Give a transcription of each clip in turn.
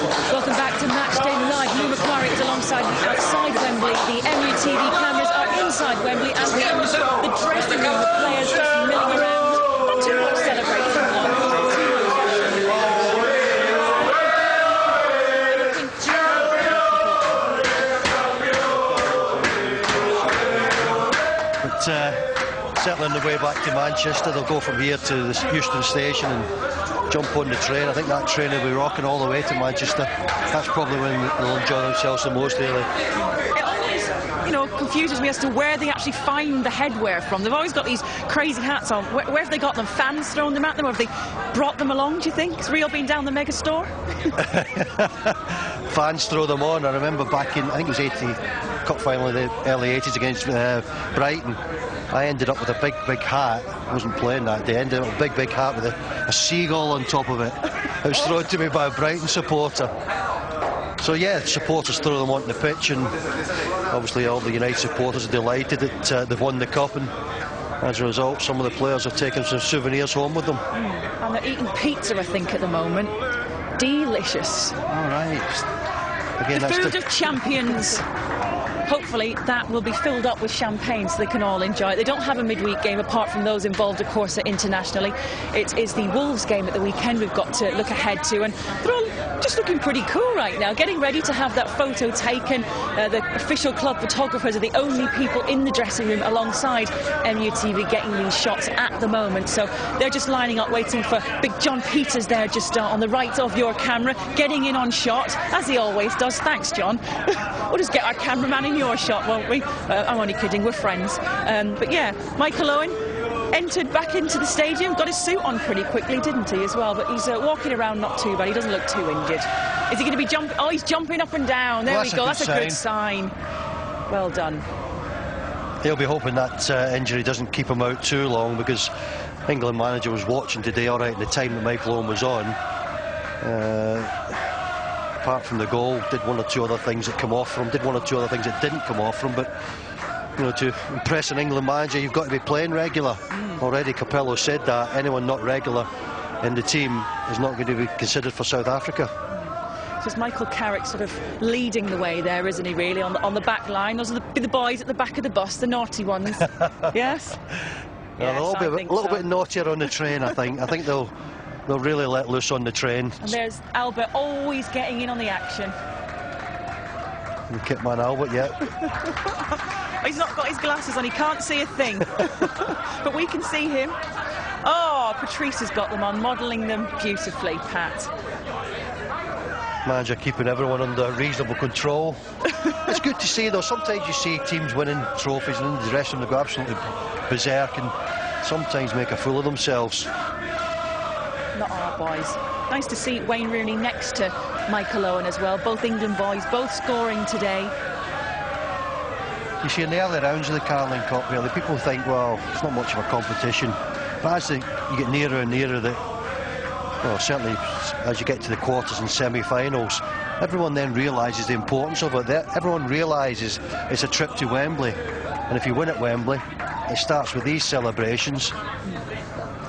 Welcome back to Matchday Live. Lou McQuarrie is alongside me outside Wembley. The MUTV cameras are inside Wembley as we enter the dressing room with players just milling around. Not too much celebration on. Certainly on the way back to Manchester, they'll go from here to the Euston station and jump on the train. I think that train will be rocking all the way to Manchester. That's probably when they'll enjoy themselves the most, really. It always, you know, confuses me as to where they actually find the headwear from. They've always got these crazy hats on. Where have they got them? Fans throwing them at them? Or have they brought them along, do you think? Has Rio been down the mega store? Fans throw them on. I remember back in, I think it was 80, cup final in the early 80s against Brighton. I ended up with a big hat. I wasn't playing that day. I ended up with a big hat with a seagull on top of it. It was thrown to me by a Brighton supporter. So yeah, supporters throw them onto the pitch, and obviously all the United supporters are delighted that they've won the cup, and as a result some of the players have taken some souvenirs home with them. And they're eating pizza, I think, at the moment. Delicious. All right. Again, the food of champions. Hopefully that will be filled up with champagne so they can all enjoy it. They don't have a midweek game apart from those involved, of course, internationally. It is the Wolves game at the weekend we've got to look ahead to, and they're all just looking pretty cool right now, getting ready to have that photo taken. The official club photographers are the only people in the dressing room alongside MUTV getting these shots at the moment. So they're just lining up, waiting for Big John Peters there just on the right of your camera, getting in on shot, as he always does. Thanks, John. We'll just get our cameraman in your shot, won't we? I'm only kidding, we're friends. But yeah, Michael Owen entered back into the stadium, got his suit on pretty quickly, didn't he, as well? But he's walking around not too bad. He doesn't look too injured. Is he going to be jumping? Oh, he's jumping up and down. There we go. That's a good sign. Well done. He'll be hoping that injury doesn't keep him out too long, because England manager was watching today, all right, at the time that Michael Owen was on. Apart from the goal, did one or two other things that come off from him, did one or two other things that didn't come off from him, but you know, to impress an England manager, you've got to be playing regular. Already Capello said that anyone not regular in the team is not going to be considered for South Africa. Just Michael Carrick sort of leading the way there, isn't he, really, on the back line? Those are the boys at the back of the bus, the naughty ones. Yes? Yes, a little bit naughtier on the train, I think. I think they'll really let loose on the train. And there's Albert always getting in on the action. The kit man Albert, yeah. He's not got his glasses on, he can't see a thing. But we can see him. Oh, Patrice has got them on, modelling them beautifully, Pat. Manager keeping everyone under reasonable control. It's good to see, though. Sometimes you see teams winning trophies and in the dressing room they go absolutely berserk and sometimes make a fool of themselves. Not our boys. Nice to see Wayne Rooney next to Michael Owen as well. Both England boys, both scoring today. You see, in the early rounds of the Carling Cup, really, people think, well, it's not much of a competition. But as you get nearer and nearer, well, certainly as you get to the quarters and semi-finals, everyone then realises the importance of it. Everyone realises it's a trip to Wembley. And if you win at Wembley, it starts with these celebrations.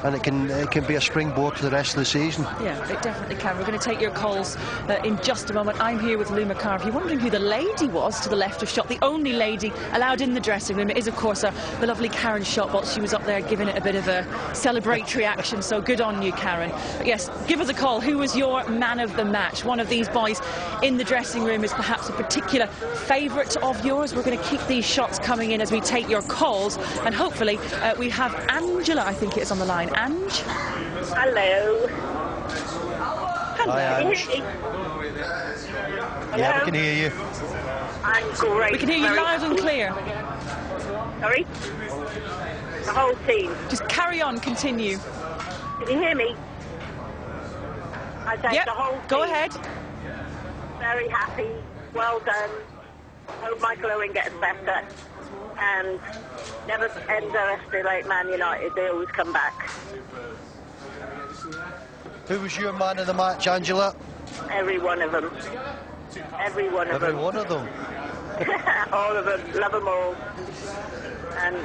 And it can be a springboard to the rest of the season. Yeah, it definitely can. We're going to take your calls in just a moment. I'm here with Lou McQuarrie. If you're wondering who the lady was to the left of shot, the only lady allowed in the dressing room, it is, of course, the lovely Karen Shotbolt. She was up there giving it a bit of a celebratory action, so good on you, Karen. But yes, give us a call. Who was your man of the match? One of these boys in the dressing room is perhaps a particular favourite of yours. We're going to keep these shots coming in as we take your calls, and hopefully we have Angela, I think it is, on the line. Ange? Hello. Hello. Hi, Ange. Yeah, we can hear you. I'm great. We can hear you loud and clear. Sorry? The whole team. Just carry on, continue. Can you hear me? I said yep. The whole team. Go ahead. Very happy. Well done. Hope Michael Owen gets better. And never underestimate Man United, they always come back. Who was your man of the match, Angela? Every one of them. Every one of them. Every one of them? All of them, love them all. And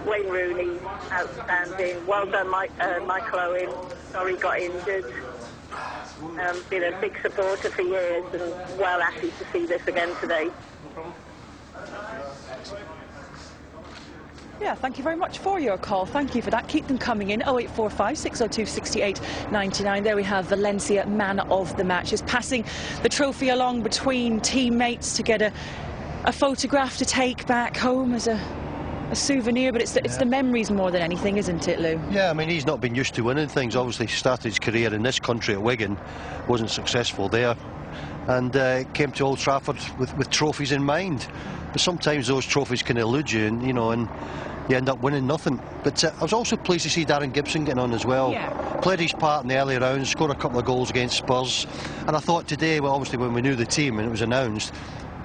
Wayne Rooney, outstanding. Well done, Michael Owen. Sorry he got injured. Been a big supporter for years and well happy to see this again today. Yeah, thank you very much for your call. Thank you for that. Keep them coming in. 0845 602 68 99. There we have Valencia, man of the match, is passing the trophy along between teammates to get a photograph to take back home as a souvenir, but it's the memories more than anything, isn't it, Lou? Yeah, I mean, he's not been used to winning things. Obviously, he started his career in this country at Wigan, wasn't successful there, and came to Old Trafford with trophies in mind. But sometimes those trophies can elude you, and you end up winning nothing. But I was also pleased to see Darren Gibson getting on as well. Yeah. Played his part in the early rounds, scored a couple of goals against Spurs, and I thought today, well, obviously when we knew the team and it was announced,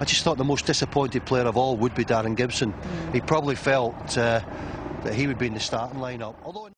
I just thought the most disappointed player of all would be Darren Gibson. He probably felt that he would be in the starting lineup. Although